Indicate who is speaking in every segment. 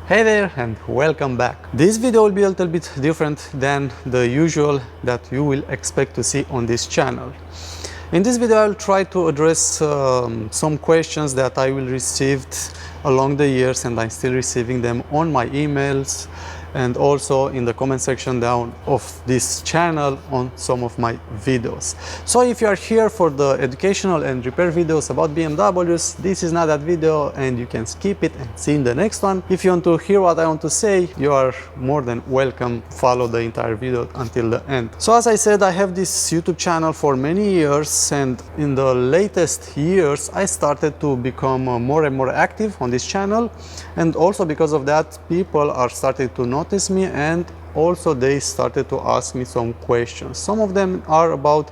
Speaker 1: Hey there and welcome back. This video will be a little bit different than the usual that you will expect to see on this channel. In this video I'll try to address some questions that I will received along the years, and I'm still receiving them on my emails and also in the comment section down of this channel on some of my videos. So if you are here for the educational and repair videos about BMWs, this is not that video and you can skip it and see in the next one. If you want to hear what I want to say, you are more than welcome to follow the entire video until the end. So as I said, I have this YouTube channel for many years, and in the latest years I started to become more and more active on this channel, and also because of that people are starting to notice me, and also they started to ask me some questions. Some of them are about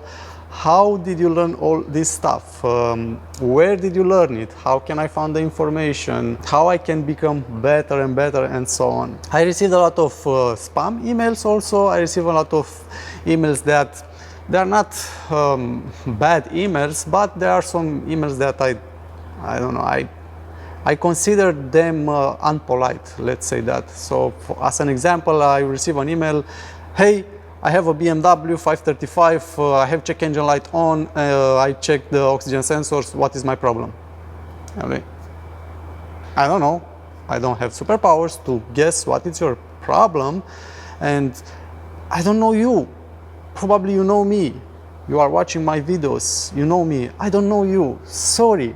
Speaker 1: how did you learn all this stuff, where did you learn it, how can I find the information, how I can become better and better, and so on. I received a lot of spam emails also. I receive a lot of emails that they are not bad emails, but there are some emails that I don't know, I consider them unpolite, let's say that. So as an example, I receive an email, hey, I have a BMW 535, I have check engine light on, I checked the oxygen sensors, what is my problem? Okay. I don't know, I don't have superpowers to guess what is your problem, and I don't know you. Probably you know me, you are watching my videos, you know me, I don't know you, sorry.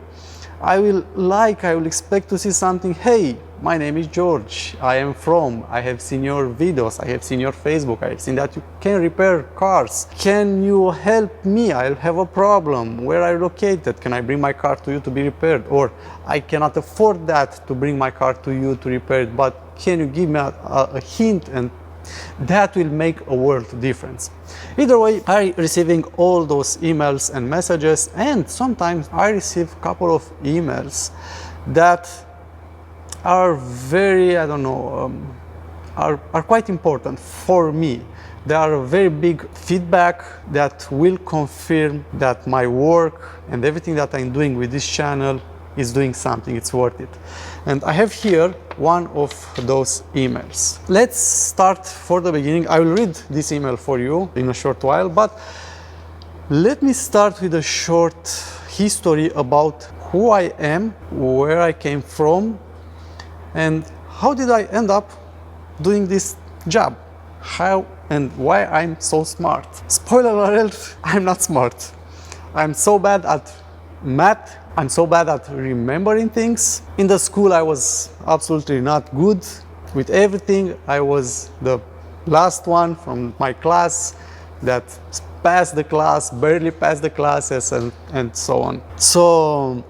Speaker 1: I will expect to see something, hey, my name is George, I have seen your videos, I have seen your Facebook, I have seen that you can repair cars. Can you help me? I have a problem. Where are you located? Can I bring my car to you to be repaired? Or I cannot afford that to bring my car to you to repair it, but can you give me a hint? And that will make a world difference. Either way, I'm receiving all those emails and messages, and sometimes I receive a couple of emails that are very, I don't know, are quite important for me. They are a very big feedback that will confirm that my work and everything that I'm doing with this channel is doing something, it's worth it. And I have here one of those emails. Let's start for the beginning. I will read this email for you in a short while, but let me start with a short history about who I am, where I came from, and how did I end up doing this job? How and why I'm so smart. Spoiler alert, I'm not smart. I'm so bad at math. I'm so bad at remembering things. In the school I was absolutely not good with everything. I was the last one from my class that passed the class, barely passed the classes, and so on. So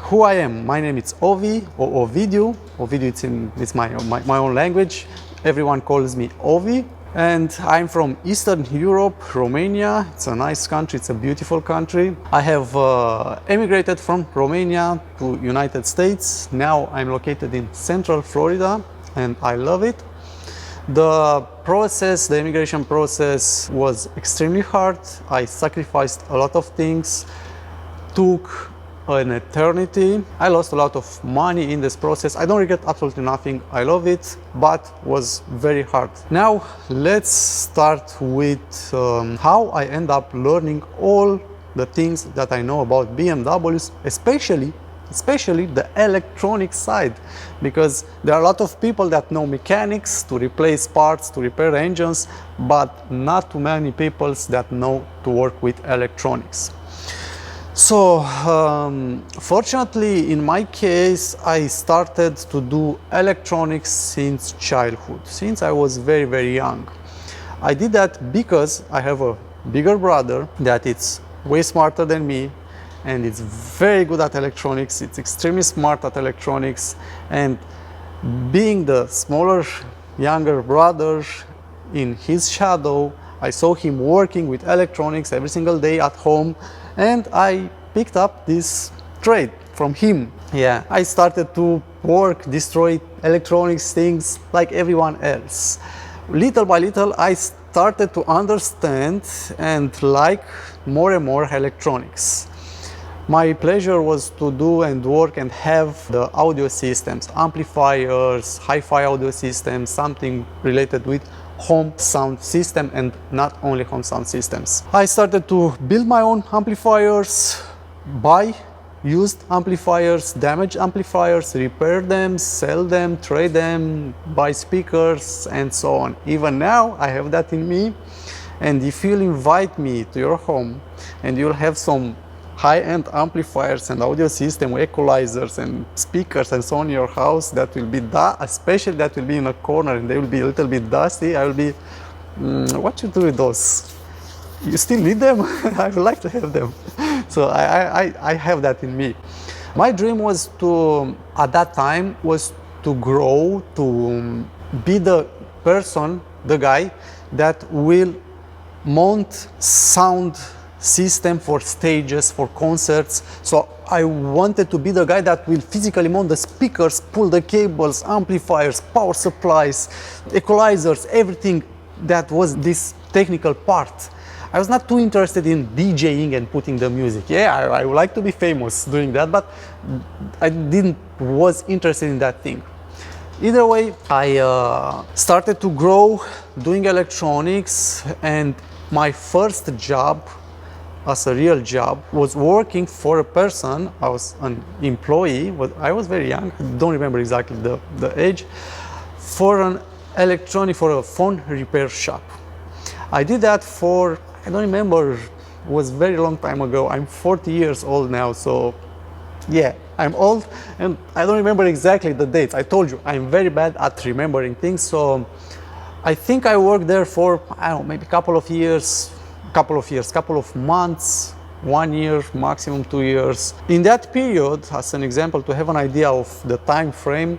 Speaker 1: who I am, my name is Ovi, or Ovidiu. Ovidiu, it's my own language. Everyone calls me Ovi. And I'm from Eastern Europe, Romania. It's a nice country, it's a beautiful country. I have emigrated from Romania to United States. Now I'm located in Central Florida and I love it. The immigration process was extremely hard. I sacrificed a lot of things, took an eternity. I lost a lot of money in this process. I don't regret absolutely nothing. I love it, but was very hard. Now let's start with how I end up learning all the things that I know about BMWs, especially the electronic side, because there are a lot of people that know mechanics to replace parts, to repair engines, but not too many people that know to work with electronics. So fortunately in my case I started to do electronics since childhood, since I was very young. I did that because I have a bigger brother that is way smarter than me, and it's very good at electronics. It's extremely smart at electronics, and being the smaller younger brother in his shadow, I saw him working with electronics every single day at home, and I picked up this trade from him. Yeah, I started to destroy electronics things like everyone else. Little by little, I started to understand and like more and more electronics. My pleasure was to do and work and have the audio systems, amplifiers, hi-fi audio systems, something related with home sound system and not only home sound systems. I started to build my own amplifiers, buy used amplifiers, damaged amplifiers, repair them, sell them, trade them, buy speakers and so on. Even now I have that in me, and if you'll invite me to your home and you'll have some high-end amplifiers and audio system, equalizers and speakers and so on in your house that will be, especially that will be in a corner and they will be a little bit dusty, I will be, what you do with those? You still need them? I would like to have them. So I have that in me. My dream was to, at that time, was to grow, to be the person, the guy that will mount sound system for stages, for concerts. So I wanted to be the guy that will physically mount the speakers, pull the cables, amplifiers, power supplies, equalizers, everything that was this technical part. I was not too interested in DJing and putting the music. Yeah, I would like to be famous doing that, but I was interested in that thing. Either way, I started to grow doing electronics, and my first job as a real job was working for a person. I was an employee, but I was very young, I don't remember exactly the age, for a phone repair shop. I did that for, I don't remember, it was a very long time ago. I'm 40 years old now, so yeah, I'm old and I don't remember exactly the dates. I told you, I'm very bad at remembering things, so I think I worked there for, I don't know, maybe couple of months, 1 year, maximum 2 years. In that period, as an example, to have an idea of the time frame,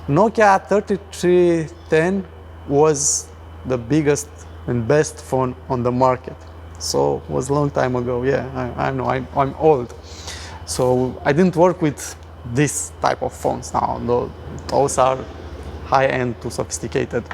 Speaker 1: Nokia 3310 was the biggest and best phone on the market. So it was a long time ago. Yeah, I know, I'm old. So I didn't work with this type of phones now. Those are high-end, too sophisticated.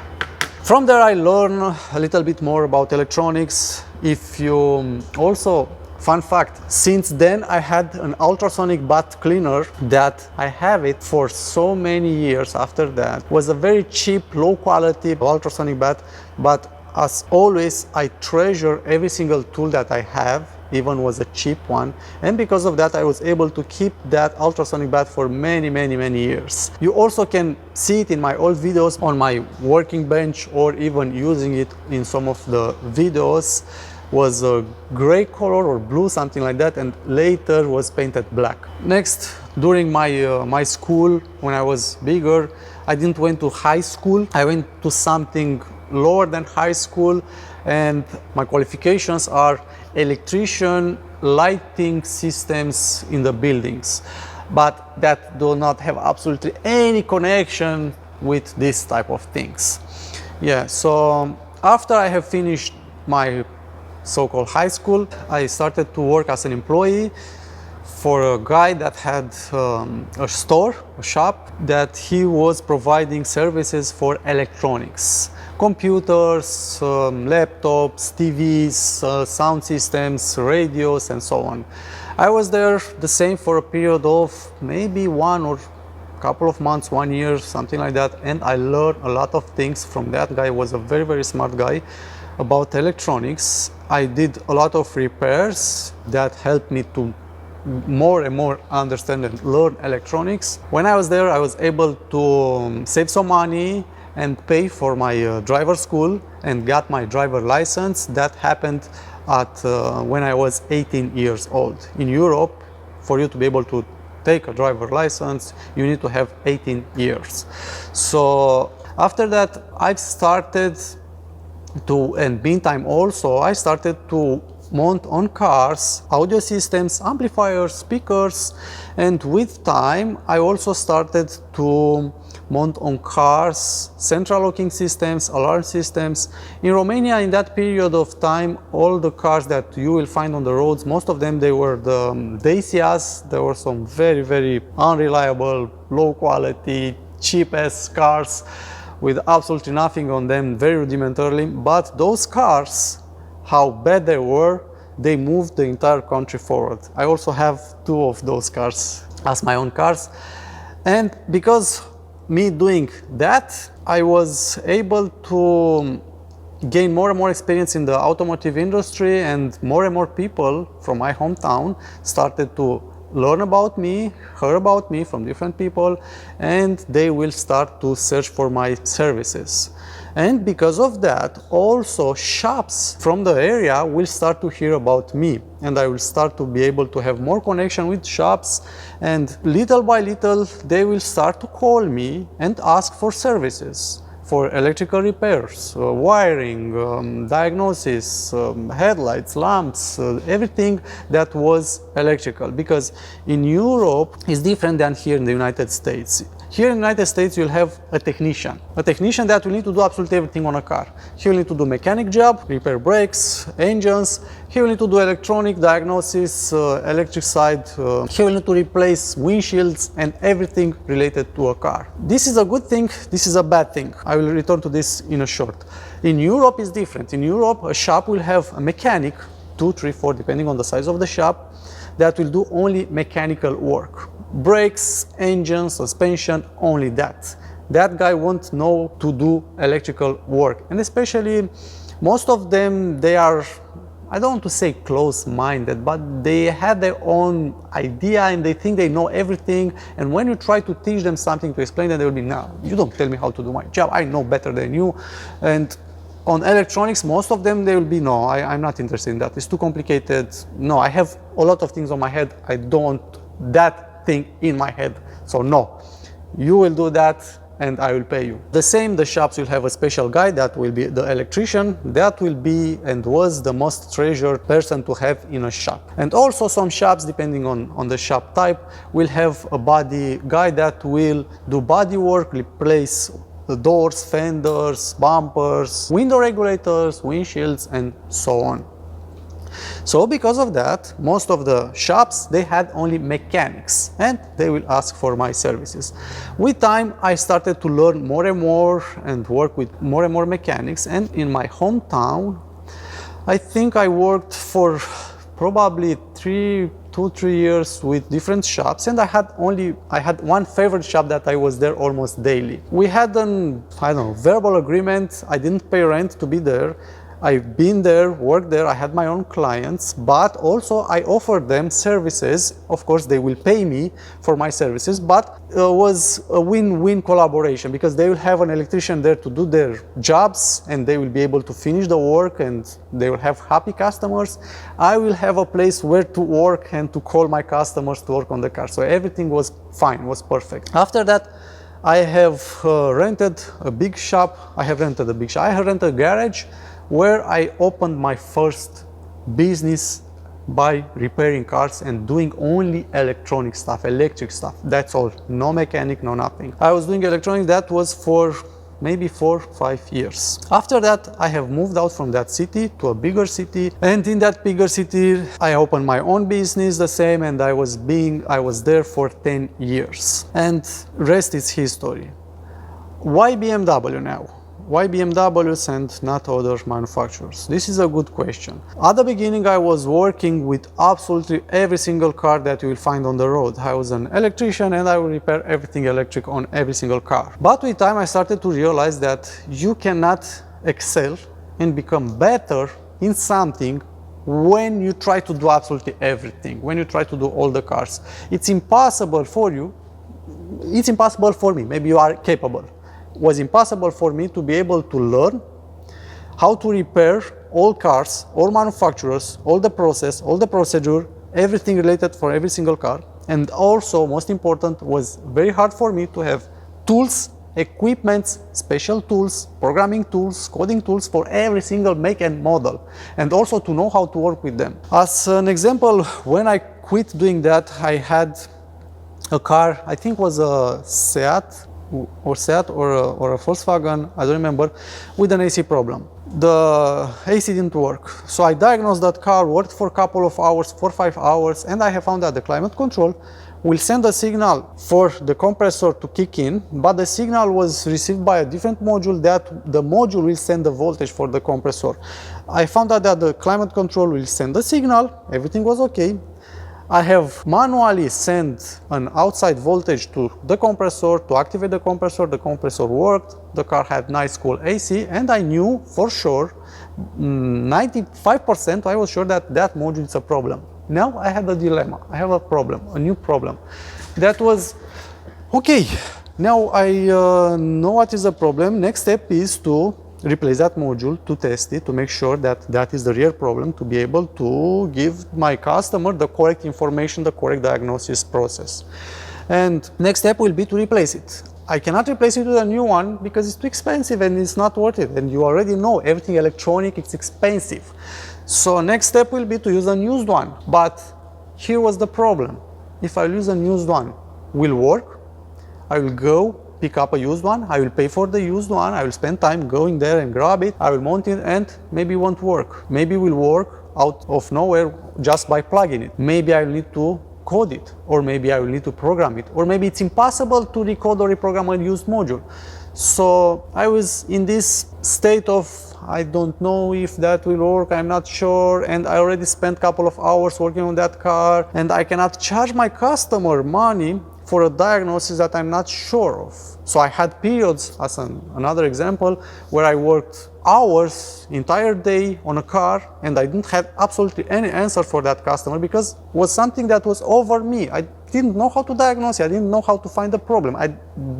Speaker 1: From there I learned a little bit more about electronics. If you also, fun fact, since then I had an ultrasonic bath cleaner that I have it for so many years after that. It was a very cheap, low quality ultrasonic bath, but as always I treasure every single tool that I have, even was a cheap one, and because of that I was able to keep that ultrasonic bath for many years. You also can see it in my old videos on my working bench, or even using it in some of the videos. Was a gray color or blue, something like that, and later was painted black. Next, during my school, when I was bigger, I didn't went to high school. I went to something lower than high school, and my qualifications are electrician, lighting systems in the buildings, but that do not have absolutely any connection with this type of things. Yeah, so after I have finished my so-called high school, I started to work as an employee for a guy that had a store, a shop, that he was providing services for electronics. Computers, laptops, TVs, sound systems, radios, and so on. I was there the same for a period of maybe one or couple of months, 1 year, something like that, and I learned a lot of things from that guy. Was a very smart guy about electronics. I did a lot of repairs that helped me to more and more understand and learn electronics. When I was there, I was able to save some money and pay for my driver school and got my driver license. That happened at when I was 18 years old. In Europe, for you to be able to take a driver license, you need to have 18 years. So after that, I've started to, and meantime also, I started to mount on cars audio systems, amplifiers, speakers, and with time I also started to mount on cars central locking systems, alarm systems. In Romania, in that period of time, all the cars that you will find on the roads, most of them, they were the Tesias. There were some very unreliable, low quality, cheap ass cars with absolutely nothing on them, very rudimentarily. But those cars, how bad they were, they moved the entire country forward. I also have 2 of those cars as my own cars. And because me doing that, I was able to gain more and more experience in the automotive industry, and more people from my hometown started to learn about me, hear about me from different people, and they will start to search for my services. And because of that, also shops from the area will start to hear about me, and I will start to be able to have more connection with shops, and little by little they will start to call me and ask for services, for electrical repairs, wiring, diagnosis, headlights, lamps, everything that was electrical. Because in Europe it's different than here in the United States. Here in the United States you'll have a technician that will need to do absolutely everything on a car. He will need to do mechanic job, repair brakes, engines. He will need to do electronic diagnosis, electric side. He will need to replace windshields and everything related to a car. This is a good thing, this is a bad thing. I will return to this in a short. In Europe it's different. In Europe a shop will have a mechanic, 2, 3, 4, depending on the size of the shop, that will do only mechanical work. Brakes, engine, suspension, only that. That guy won't know to do electrical work. And especially most of them, they are, I don't want to say close-minded, but they have their own idea and they think they know everything. And when you try to teach them something, to explain them, they will be, no, you don't tell me how to do my job. I know better than you. And on electronics, most of them, they will be, no, I'm not interested in that. It's too complicated. No, I have a lot of things on my head. I don't want that thing in my head. So no, you will do that and I will pay you. The same, the shops will have a special guy that will be the electrician. That will be and was the most treasured person to have in a shop. And also some shops, depending on the shop type, will have a body guy that will do body work, replace the doors, fenders, bumpers, window regulators, windshields, and so on. So because of that, most of the shops, they had only mechanics and they will ask for my services. With time, I started to learn more and work with more and more mechanics. And in my hometown, I think I worked for probably 2 or 3 years with different shops, and I had one favorite shop that I was there almost daily. We had an, I don't know, verbal agreement. I didn't pay rent to be there. I've been there, worked there, I had my own clients, but also I offered them services. Of course, they will pay me for my services, but it was a win-win collaboration because they will have an electrician there to do their jobs and they will be able to finish the work and they will have happy customers. I will have a place where to work and to call my customers to work on the car. So everything was fine, was perfect. After that, I have rented a big shop. I have rented a garage where I opened my first business by repairing cars and doing only electronic stuff, electric stuff. That's all, no mechanic, no nothing. I was doing electronics. That was for maybe 4 or 5 years. After that, I have moved out from that city to a bigger city, and in that bigger city, I opened my own business, the same, and I was there for 10 years. And rest is history. Why BMW now? Why BMWs and not other manufacturers? This is a good question. At the beginning, I was working with absolutely every single car that you will find on the road. I was an electrician and I will repair everything electric on every single car. But with time, I started to realize that you cannot excel and become better in something when you try to do absolutely everything, when you try to do all the cars. It's impossible for you. It's impossible for me. Maybe you are capable. Was impossible for me to be able to learn how to repair all cars, all manufacturers, all the process, all the procedure, everything related for every single car. And also, most important, was very hard for me to have tools, equipments, special tools, programming tools, coding tools for every single make and model, and also to know how to work with them. As an example, when I quit doing that, I had a car, I think was a Seat or a Volkswagen, I don't remember, with an AC problem. The AC didn't work. So I diagnosed that car, worked for a couple of hours, 4 or 5 hours, and I have found that the climate control will send a signal for the compressor to kick in, but the signal was received by a different module that the module will send the voltage for the compressor. I found out that the climate control will send the signal, everything was okay. I have manually sent an outside voltage to the compressor to activate the compressor worked, the car had nice cool AC, and I knew for sure, 95% I was sure that that module is a problem. Now I had a dilemma, I have a problem, a new problem. That was, okay, now I know what is the problem. Next step is to replace that module, to test it, to make sure that that is the real problem, to be able to give my customer the correct information, the correct diagnosis process. And next step will be to replace it. I cannot replace it with a new one because it's too expensive and it's not worth it. And you already know everything electronic, it's expensive. So next step will be to use a used one. But here was the problem. If I use a used one, will work? I will go pick up a used one, I will pay for the used one, I will spend time going there and grab it, I will mount it, and maybe it won't work. Maybe it will work out of nowhere just by plugging it. Maybe I will need to code it, or maybe I will need to program it, or maybe it's impossible to recode or reprogram a used module. So I was in this state of, I don't know if that will work, I'm not sure, and I already spent a couple of hours working on that car, and I cannot charge my customer money for a diagnosis that I'm not sure of. So I had periods, as another example, where I worked hours, entire day on a car, and I didn't have absolutely any answer for that customer because it was something that was over me. I didn't know how to diagnose it, I didn't know how to find the problem. I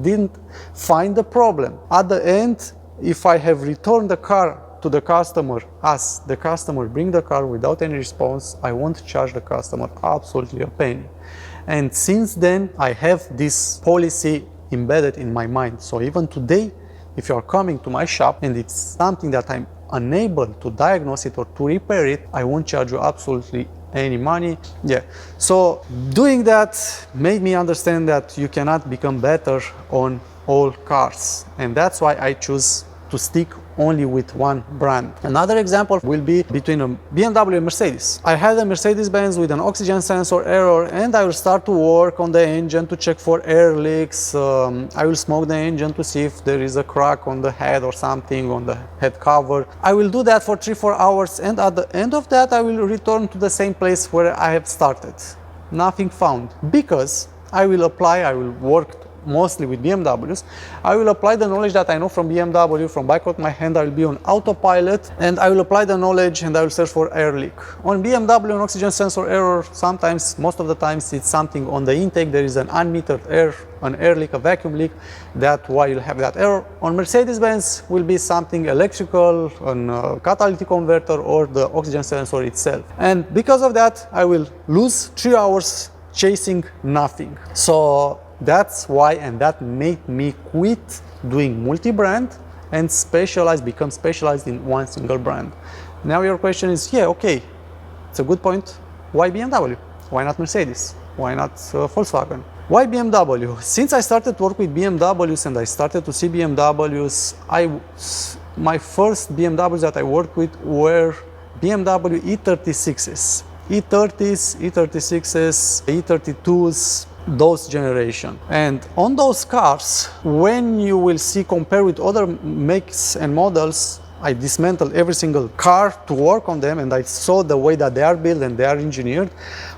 Speaker 1: didn't find the problem. At the end, if I have returned the car to the customer, as the customer bring the car without any response, I won't charge the customer absolutely a penny. And since then, I have this policy embedded in my mind. So even today, if you are coming to my shop and it's something that I'm unable to diagnose it or to repair it, I won't charge you absolutely any money. Yeah. So doing that made me understand that you cannot become better on all cars. And that's why I choose to stick only with one brand. Another example will be between a BMW and Mercedes. I had a Mercedes-Benz with an oxygen sensor error, and I will start to work on the engine to check for air leaks. I will smoke the engine to see if there is a crack on the head or something on the head cover. I will do that for 3-4 hours, and at the end of that I will return to the same place where I have started. Nothing found, because I will work mostly with BMWs. I will apply the knowledge that I know from BMW, from back of my hand. I will be on autopilot, and I will apply the knowledge and I will search for air leak. On BMW, an oxygen sensor error, sometimes, most of the times, it's something on the intake. There is an unmetered air, an air leak, a vacuum leak. That's why you'll have that error. On Mercedes-Benz will be something electrical, a catalytic converter, or the oxygen sensor itself. And because of that, I will lose 3 hours chasing nothing. So that's why, and that made me quit doing multi-brand and become specialized in one single brand. Now your question is, yeah, okay, it's a good point. Why BMW? Why not Mercedes? Why not Volkswagen? Why BMW? Since I started to work with BMWs and I started to see BMWs, my first BMWs that I worked with were BMW E36s. E30s, E36s, E32s, those generation. And on those cars, when you will see compared with other makes and models, I dismantled every single car to work on them, and I saw the way that they are built and they are engineered.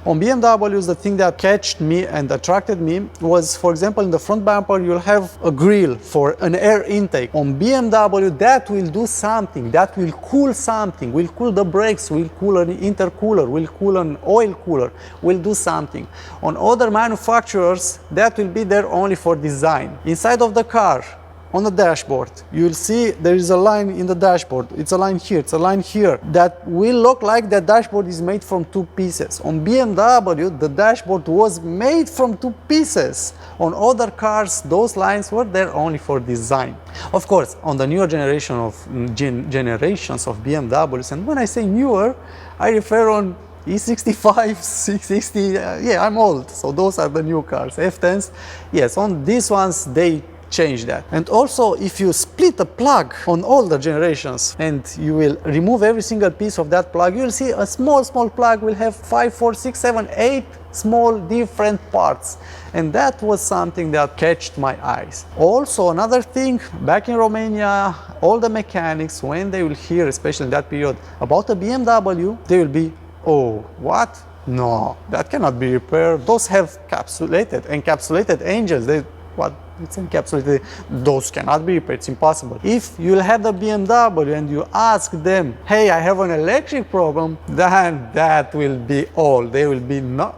Speaker 1: On BMWs, the thing that catched me and attracted me was, for example, in the front bumper, you'll have a grill for an air intake. On BMW, that will do something, that will cool something, will cool the brakes, will cool an intercooler, will cool an oil cooler, will do something. On other manufacturers, that will be there only for design. Inside of the car, on the dashboard, you'll see there is a line in the dashboard. It's a line here, it's a line here. That will look like the dashboard is made from 2 pieces. On BMW, the dashboard was made from 2 pieces. On other cars, those lines were there only for design. Of course, on the newer generation of generations of BMWs, and when I say newer, I refer on E65, 660, yeah, I'm old, so those are the new cars. F10s, yes, on these ones, they change that. And also, if you split a plug on older generations and you will remove every single piece of that plug, you will see a small plug will have 5, 4, 6, 7, 8 small different parts. And that was something that catched my eyes. Also, another thing, back in Romania, all the mechanics, when they will hear, especially in that period, about a BMW, they will be, oh, what? No, that cannot be repaired. Those have encapsulated engines. What? It's encapsulated. Those cannot be repaired. It's impossible. If you'll have the BMW and you ask them, hey, I have an electric problem, then that will be all. They will be no,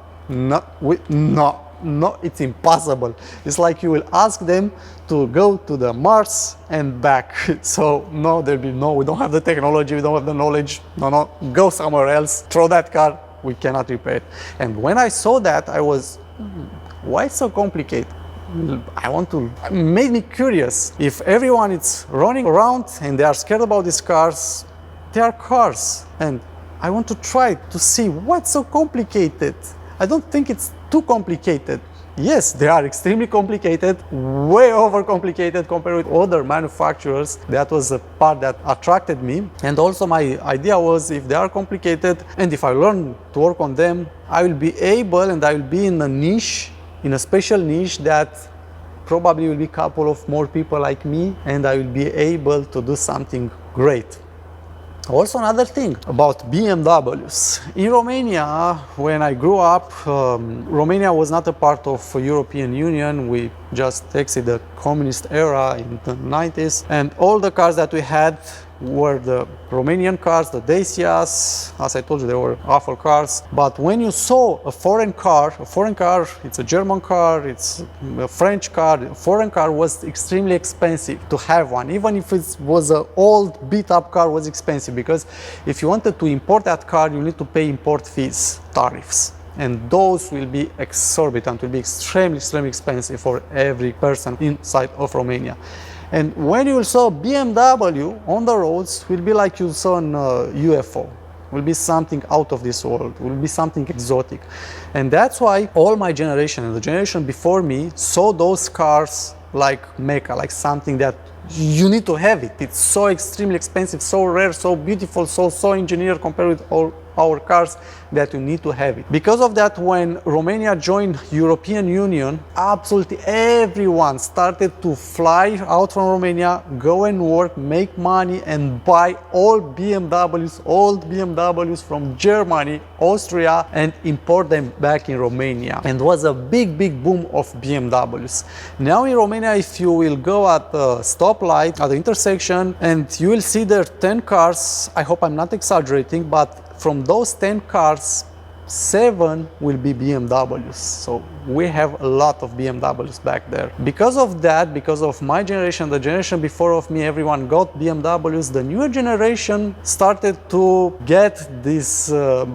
Speaker 1: it's impossible. It's like you will ask them to go to the Mars and back. So no, there'll be no, we don't have the technology, we don't have the knowledge. No, go somewhere else, throw that car, we cannot repair it. And when I saw that, I was, why so complicated? It made me curious. If everyone is running around and they are scared about these cars, they are cars. And I want to try to see what's so complicated. I don't think it's too complicated. Yes, they are extremely complicated, way overcomplicated compared with other manufacturers. That was the part that attracted me. And also my idea was, if they are complicated and if I learn to work on them, I will be able and I will be in a niche, in a special niche that probably will be a couple of more people like me, and I will be able to do something great. Also, another thing about BMWs. In Romania, when I grew up, Romania was not a part of the European Union. We just exited the communist era in the 90s, and all the cars that we had were the Romanian cars, the Tesas. As I told you, they were awful cars. But when you saw a foreign car, it's a German car, it's a French car, a foreign car was extremely expensive to have one. Even if it was an old beat-up car, was expensive, because if you wanted to import that car, you need to pay import fees, tariffs. And those will be exorbitant, will be extremely expensive for every person inside of Romania. And when you saw BMW on the roads, will be like you saw an UFO. Will be something out of this world, will be something exotic. And that's why all my generation and the generation before me saw those cars like Mecca, like something that you need to have it. It's so extremely expensive, so rare, so beautiful, so engineered compared with all our cars, that you need to have it. Because of that, when Romania joined European Union, absolutely everyone started to fly out from Romania, go and work, make money, and buy old BMWs from Germany, Austria, and import them back in Romania. And it was a big boom of BMWs. Now in Romania, if you will go at the stoplight, at the intersection, and you will see there 10 cars, I hope I'm not exaggerating, but from those 10 cars, 7 will be BMWs. So we have a lot of BMWs back there. Because of that, because of my generation, the generation before of me, everyone got BMWs. The newer generation started to get this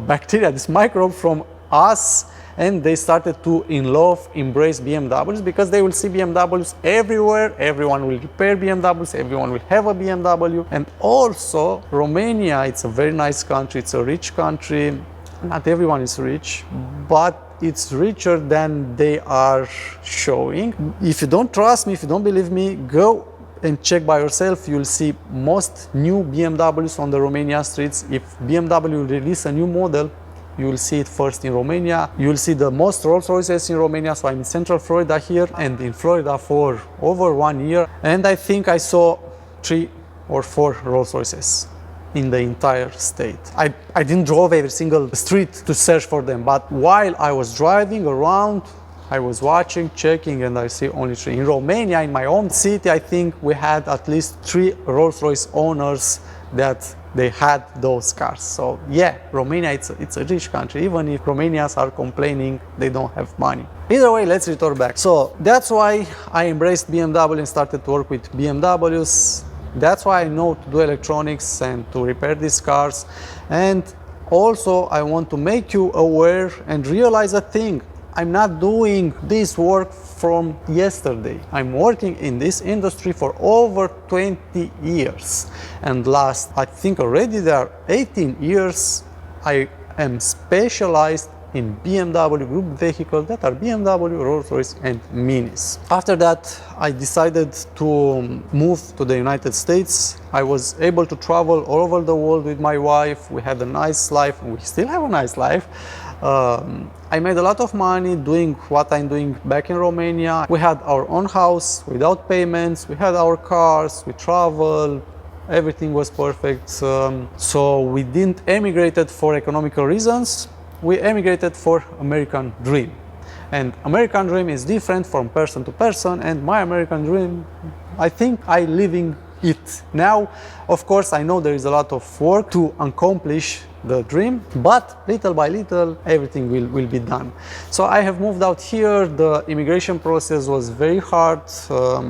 Speaker 1: bacteria, this microbe from us, and they started to embrace BMWs, because they will see BMWs everywhere. Everyone will repair BMWs, everyone will have a BMW. And also, Romania, it's a very nice country, it's a rich country. Not everyone is rich, but it's richer than they are showing. If you don't trust me, if you don't believe me, go and check by yourself. You'll see most new BMWs on the Romania streets. If BMW will release a new model, you will see it first in Romania. You will see the most Rolls Royces in Romania. So I'm in Central Florida here, and in Florida for over 1 year. And I think I saw 3 or 4 Rolls Royces in the entire state. I didn't drive every single street to search for them, but while I was driving around, I was watching, checking, and I see only 3. In Romania, in my own city, I think we had at least 3 Rolls Royce owners that they had those cars. So yeah, Romania, it's a rich country, even if Romanians are complaining they don't have money. Either way, let's return back. So that's why I embraced BMW and started to work with BMWs. That's why I know to do electronics and to repair these cars. And also I want to make you aware and realize a thing. I'm not doing this work from yesterday. I'm working in this industry for over 20 years. And last, I think already there are 18 years, I am specialized in BMW group vehicles that are BMW, Rolls-Royce and Minis. After that, I decided to move to the United States. I was able to travel all over the world with my wife. We had a nice life, and we still have a nice life. I made a lot of money doing what I'm doing back in Romania. We had our own house without payments, we had our cars, we traveled, everything was perfect. So we didn't emigrated for economical reasons, we emigrated for American dream. And American dream is different from person to person, and my American dream, I think I'm living it now. Of course, I know there is a lot of work to accomplish the dream, but little by little everything will be done. So I have moved out here. The immigration process was very hard.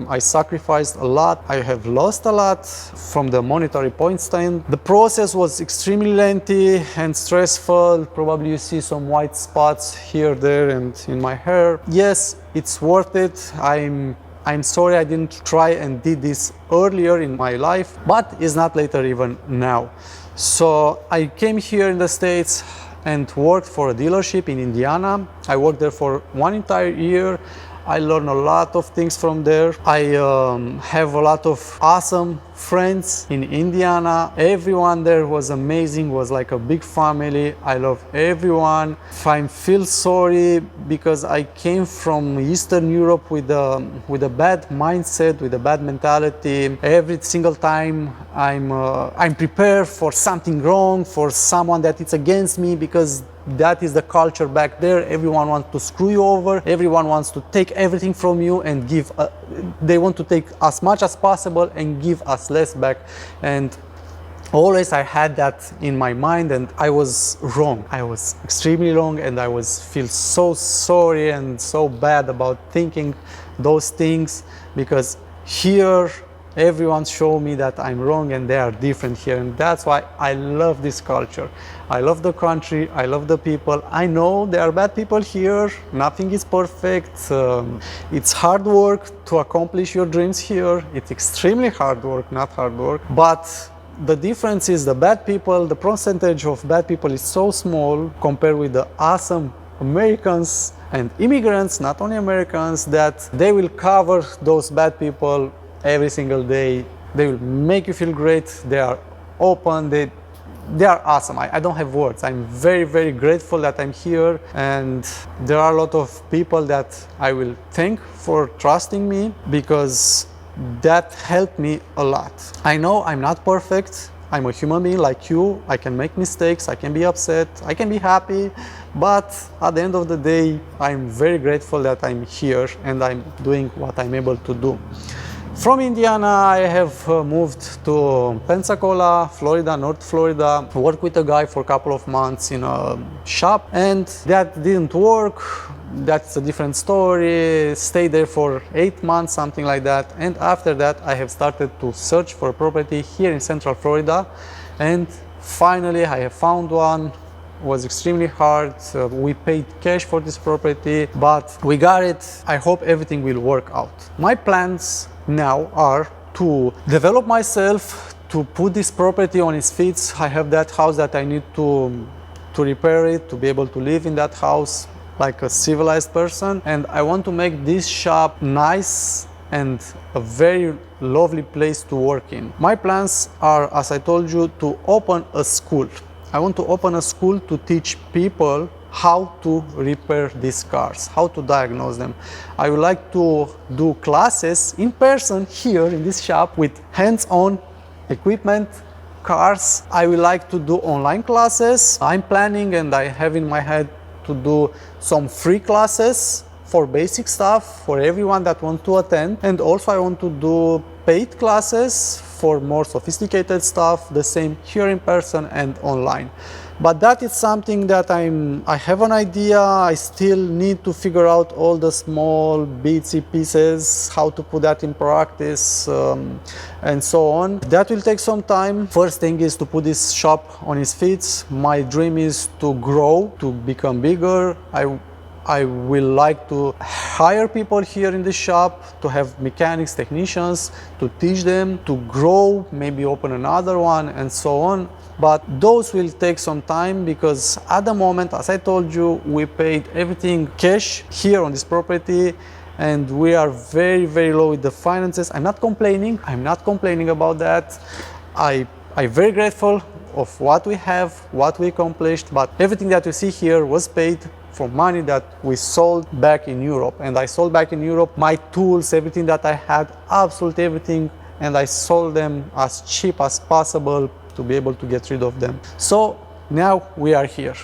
Speaker 1: I sacrificed a lot. I have lost a lot from the monetary point stand. The process was extremely lengthy and stressful. Probably you see some white spots here, there, and in my hair. Yes, it's worth it. I'm sorry I didn't try and did this earlier in my life, but it's not later even now. So I came here in the States and worked for a dealership in Indiana. I worked there for 1 entire year. I learned a lot of things from there. I have a lot of awesome friends in Indiana. Everyone there was amazing, was like a big family. I love everyone. I feel sorry because I came from Eastern Europe with a bad mindset, with a bad mentality. Every single time I'm prepared for something wrong, for someone that is against me, because that is the culture back there. Everyone wants to screw you over. Everyone wants to take everything from you and give. They want to take as much as possible and give us less back. And always I had that in my mind, and I was wrong. I was extremely wrong, and I feel so sorry and so bad about thinking those things, because here everyone showed me that I'm wrong and they are different here, and that's why I love this culture. I love the country, I love the people. I know there are bad people here, nothing is perfect. It's hard work to accomplish your dreams here. It's extremely hard work, not hard work. But the difference is the bad people, the percentage of bad people is so small compared with the awesome Americans and immigrants, not only Americans, that they will cover those bad people every single day. They will make you feel great. They are open. They are awesome. I don't have words. I'm very, very grateful that I'm here, and there are a lot of people that I will thank for trusting me, because that helped me a lot. I know I'm not perfect. I'm a human being like you. I can make mistakes. I can be upset. I can be happy. But at the end of the day, I'm very grateful that I'm here and I'm doing what I'm able to do. From Indiana, I have moved to Pensacola, Florida, North Florida, worked with a guy for a couple of months in a shop, and that didn't work. That's a different story. Stayed there for 8 months, something like that. And after that, I have started to search for a property here in Central Florida. And finally, I have found one. It was extremely hard. We paid cash for this property, but we got it. I hope everything will work out. My plans now are to develop myself, to put this property on its feet. I have that house that I need to repair it, to be able to live in that house like a civilized person. And I want to make this shop nice and a very lovely place to work in. My plans are, as I told you, to open a school. I want to open a school to teach people how to repair these cars, how to diagnose them. I would like to do classes in person here in this shop with hands-on equipment, cars. I would like to do online classes. I'm planning, and I have in my head to do some free classes for basic stuff for everyone that wants to attend. And also I want to do paid classes for more sophisticated stuff, the same here in person and online. But that is something that I have an idea. I still need to figure out all the small bitsy pieces, how to put that in practice, and so on. That will take some time. First thing is to put this shop on its feet. My dream is to grow, to become bigger. I will like to hire people here in the shop, to have mechanics, technicians, to teach them, to grow, maybe open another one and so on. But those will take some time because at the moment, as I told you, we paid everything cash here on this property and we are very, very low with the finances. I'm not complaining about that. I'm very grateful of what we have, what we accomplished, but everything that you see here was paid from money that we sold back in Europe. And I sold back in Europe my tools, everything that I had, absolutely everything, and I sold them as cheap as possible to be able to get rid of them. So now we are here.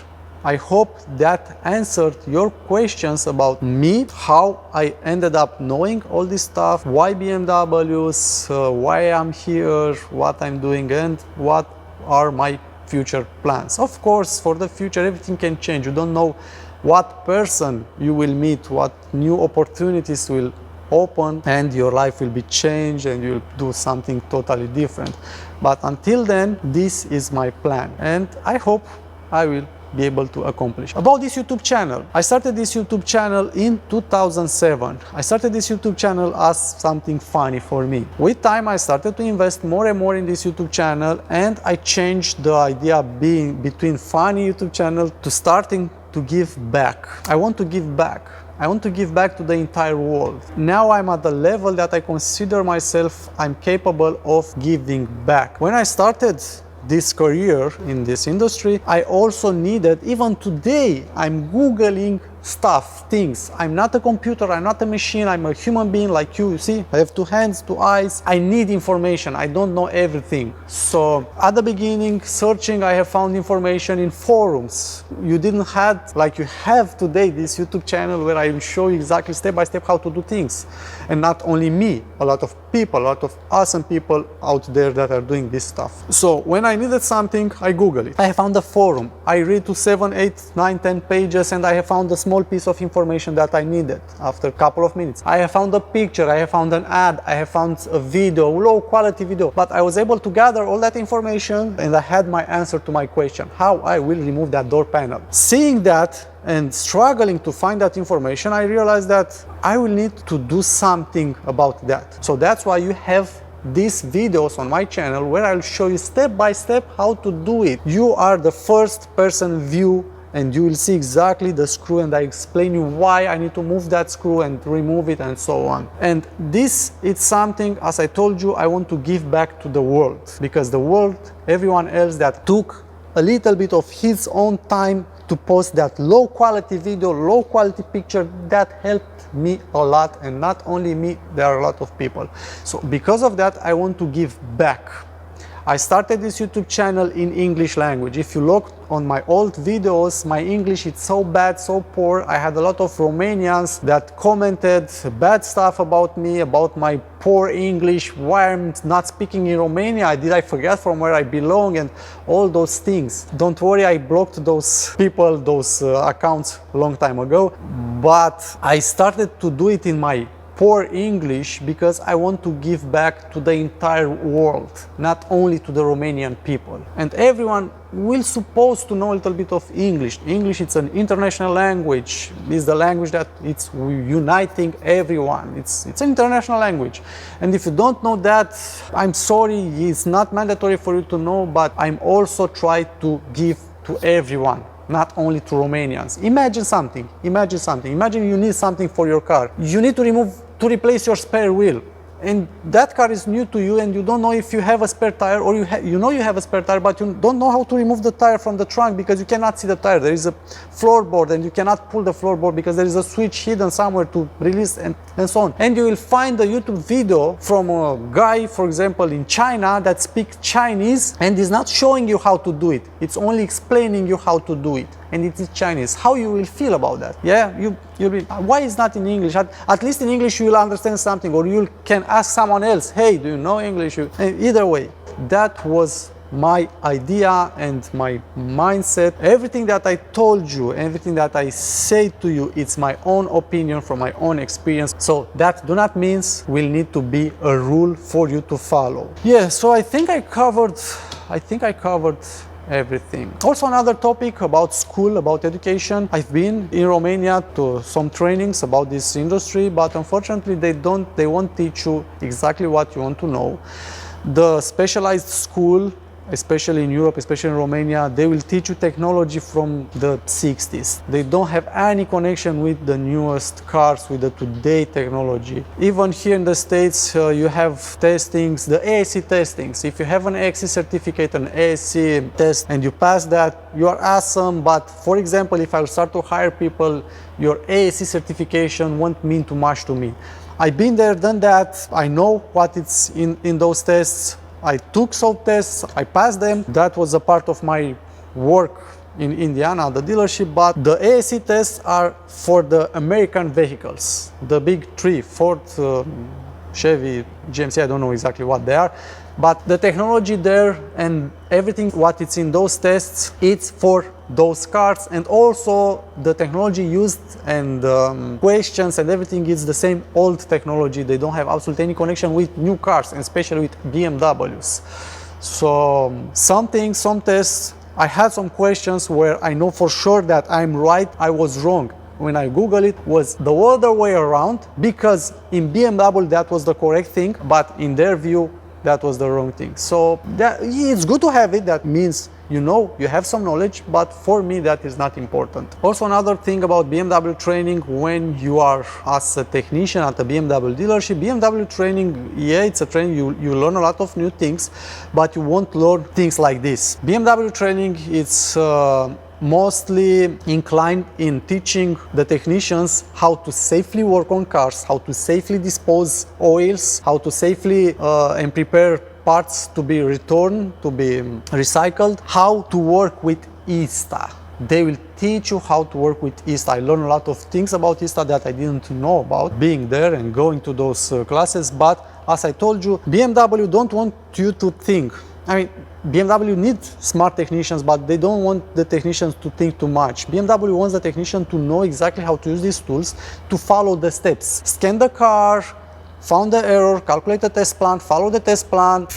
Speaker 1: I hope that answered your questions about me, how I ended up knowing all this stuff, why BMWs, why I'm here, what I'm doing, and what are my future plans. Of course, for the future, everything can change. You don't know what person you will meet, what new opportunities will open, and your life will be changed and you'll do something totally different. But until then, this is my plan, and I hope I will be able to accomplish. About this YouTube channel, I started this YouTube channel in 2007. I started this YouTube channel as something funny for me. With time, I started to invest more and more in this YouTube channel, and I changed the idea being between funny YouTube channel to starting to give back. I want to give back. I want to give back to the entire world. Now I'm at the level that I consider myself I'm capable of giving back. When I started this career in this industry, I also needed, even today, I'm Googling stuff, things. I'm not a computer, I'm not a machine, I'm a human being like you. You see, I have two hands, two eyes. I need information, I don't know everything. So at the beginning, searching, I have found information in forums. You didn't have, like you have today, this YouTube channel where I will show you exactly step by step how to do things. And not only me, a lot of people, a lot of awesome people out there that are doing this stuff. So when I needed something, I Google it. I have found a forum. I read to 7, 8, 9, 10 pages, and I have found a small piece of information that I needed after a couple of minutes. I have found a picture, I have found an ad, I have found a video, low quality video, but I was able to gather all that information and I had my answer to my question, how I will remove that door panel. Seeing that and struggling to find that information, I realized that I will need to do something about that. So that's why you have these videos on my channel where I'll show you step by step how to do it. You are the first person view and you will see exactly the screw, and I explain you why I need to move that screw and remove it and so on. And this is something, as I told you, I want to give back to the world, because the world, everyone else that took a little bit of his own time to post that low quality video, low quality picture, that helped me a lot. And not only me, there are a lot of people. So because of that, I want to give back. I started this YouTube channel in English language. If you look on my old videos, my English is so bad, so poor. I had a lot of Romanians that commented bad stuff about me, about my poor English, why I'm not speaking in Romania, did I forget from where I belong, and all those things. Don't worry, I blocked those people, those accounts a long time ago, but I started to do it in my poor English because I want to give back to the entire world, not only to the Romanian people. And everyone will supposed to know a little bit of English. English, it's an international language. It's the language that it's uniting everyone. It's an international language. And if you don't know that, I'm sorry, it's not mandatory for you to know, but I'm also trying to give to everyone, not only to Romanians. Imagine something. Imagine you need something for your car. You need to replace your spare wheel, and that car is new to you and you don't know if you have a spare tire, or you know you have a spare tire, but you don't know how to remove the tire from the trunk because you cannot see the tire. There is a floorboard and you cannot pull the floorboard because there is a switch hidden somewhere to release, and so on. And you will find a YouTube video from a guy, for example, in China that speaks Chinese and is not showing you how to do it. It's only explaining you how to do it. And it is Chinese. How you will feel about that? Yeah, you'll be, why is not in English? At least in English you will understand something, or you can ask someone else, hey, do you know English? Either way, that was my idea and my mindset. Everything that I told you, everything that I say to you, it's my own opinion from my own experience. So that do not mean will need to be a rule for you to follow. Yeah, so I think I covered everything. Also another topic about school, about education. I've been in Romania to some trainings about this industry, but unfortunately they won't teach you exactly what you want to know. The specialized school, especially in Europe, especially in Romania, they will teach you technology from the 60s. They don't have any connection with the newest cars, with the today technology. Even here in the States, you have testings, the ASC testings. If you have an ASC certificate, an ASC test, and you pass that, you are awesome. But for example, if I'll start to hire people, your ASC certification won't mean too much to me. I've been there, done that. I know what it's in those tests. I took some tests, I passed them. That was a part of my work in Indiana, the dealership, but the ASC tests are for the American vehicles, the big three, Ford, Chevy, GMC, I don't know exactly what they are, but the technology there and everything what it's in those tests, it's for those cars, and also the technology used and questions and everything is the same old technology. They don't have absolutely any connection with new cars, and especially with BMWs. So some tests, I had some questions where I know for sure that I'm right, I was wrong. When I Google it, was the other way around, because in BMW that was the correct thing, but in their view that was the wrong thing. So it's good to have it. That means you know, you have some knowledge, but for me that is not important. Also another thing about BMW training, when you are as a technician at a BMW dealership, BMW training, yeah, it's a training, you learn a lot of new things, but you won't learn things like this. BMW training, it's mostly inclined in teaching the technicians how to safely work on cars, how to safely dispose oils, how to safely and prepare parts to be returned, to be recycled, how to work with ISTA. They will teach you how to work with ISTA. I learned a lot of things about ISTA that I didn't know about being there and going to those classes, but as I told you, BMW don't want you to think. I mean, BMW needs smart technicians, but they don't want the technicians to think too much. BMW wants the technician to know exactly how to use these tools, to follow the steps. Scan the car, found the error, calculate the test plan, follow the test plan,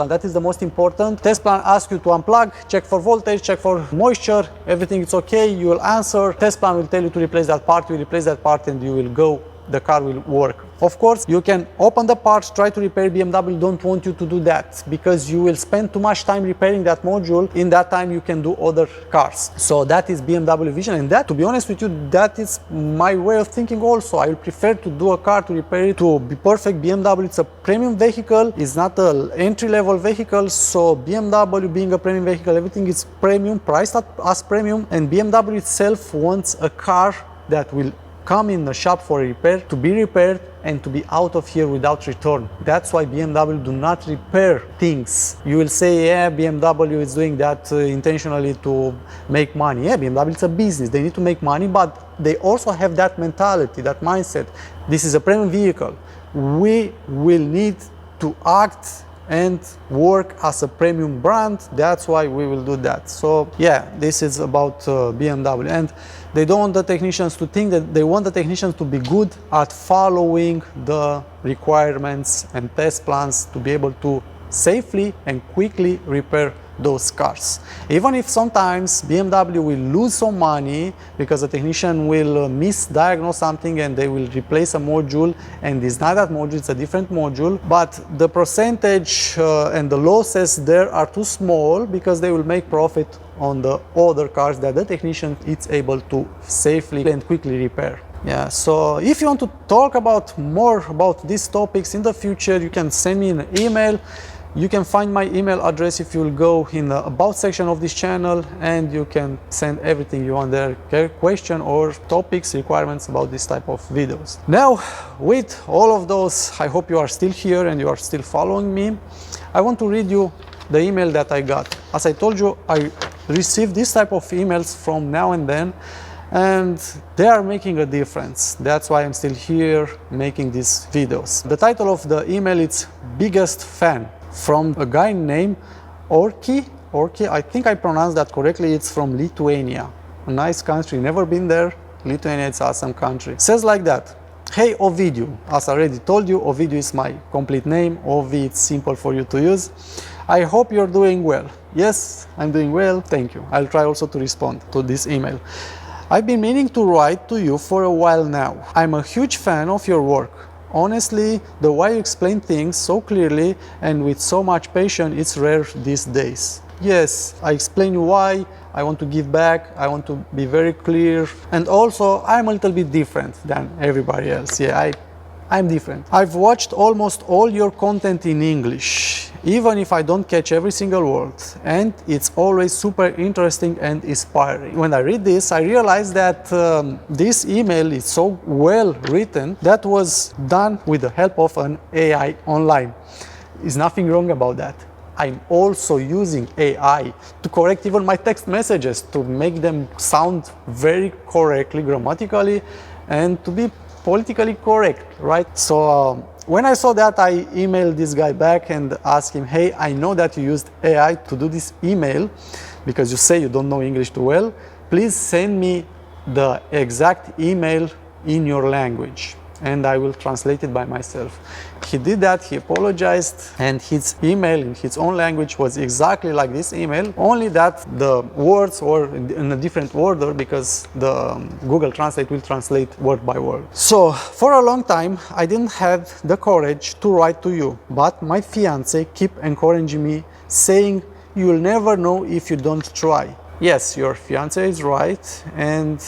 Speaker 1: that is the most important. Test plan asks you to unplug, check for voltage, check for moisture, everything is okay, you will answer. Test plan will tell you to replace that part, you replace that part and you will go, the car will work. Of course, you can open the parts, try to repair. BMW don't want you to do that because you will spend too much time repairing that module. In that time, you can do other cars. So that is BMW vision, and that, to be honest with you, that is my way of thinking also. I will prefer to do a car, to repair it, to be perfect. BMW, it's a premium vehicle, it's not an entry-level vehicle, so BMW being a premium vehicle, everything is premium, priced as premium, and BMW itself wants a car that will come in the shop for repair, to be repaired and to be out of here without return. That's why BMW do not repair things. You will say, yeah, BMW is doing that intentionally to make money. Yeah, BMW is a business, they need to make money, but they also have that mentality, that mindset. This is a premium vehicle. We will need to act and work as a premium brand. That's why we will do that. So yeah, this is about BMW, and they don't want the technicians to think that, they want the technicians to be good at following the requirements and test plans to be able to safely and quickly repair those cars. Even if sometimes BMW will lose some money because the technician will misdiagnose something and they will replace a module, and it's not that module, it's a different module, but the percentage and the losses there are too small because they will make profit on the other cars that the technician is able to safely and quickly repair. Yeah, so if you want to talk about more about these topics in the future, you can send me an email. You can find my email address if you will go in the about section of this channel, and you can send everything you want there, question or topics, requirements about this type of videos. Now, with all of those, I hope you are still here and you are still following me. I want to read you the email that I got. As I told you, I receive this type of emails from now and then, and they are making a difference. That's why I'm still here making these videos. The title of the email is Biggest Fan, from a guy named Orki, I think I pronounced that correctly. It's from Lithuania, a nice country, never been there. Lithuania is an awesome country. Says like that: Hey Ovidiu, as I already told you, Ovidiu is my complete name. Ovi, it's simple for you to use. I hope you're doing well. Yes, I'm doing well, thank you. I'll try also to respond to this email. I've been meaning to write to you for a while now. I'm a huge fan of your work. Honestly, the way you explain things so clearly and with so much passion, it's rare these days. Yes, I explain you why. I want to give back, I want to be very clear, and also I'm a little bit different than everybody else. Yeah, I'm different. I've watched almost all your content in English, even if I don't catch every single word, and it's always super interesting and inspiring. When I read this, I realize that this email is so well written that was done with the help of an AI online. There's nothing wrong about that. I'm also using AI to correct even my text messages, to make them sound very correctly grammatically and to be politically correct, right? So when I saw that, I emailed this guy back and asked him, hey, I know that you used AI to do this email because you say you don't know English too well. Please send me the exact email in your language and I will translate it by myself. He did that, he apologized, and his email in his own language was exactly like this email, only that the words were in a different order because the Google Translate will translate word by word. So for a long time I didn't have the courage to write to you, but my fiance kept encouraging me, saying you'll never know if you don't try. Yes, your fiance is right, and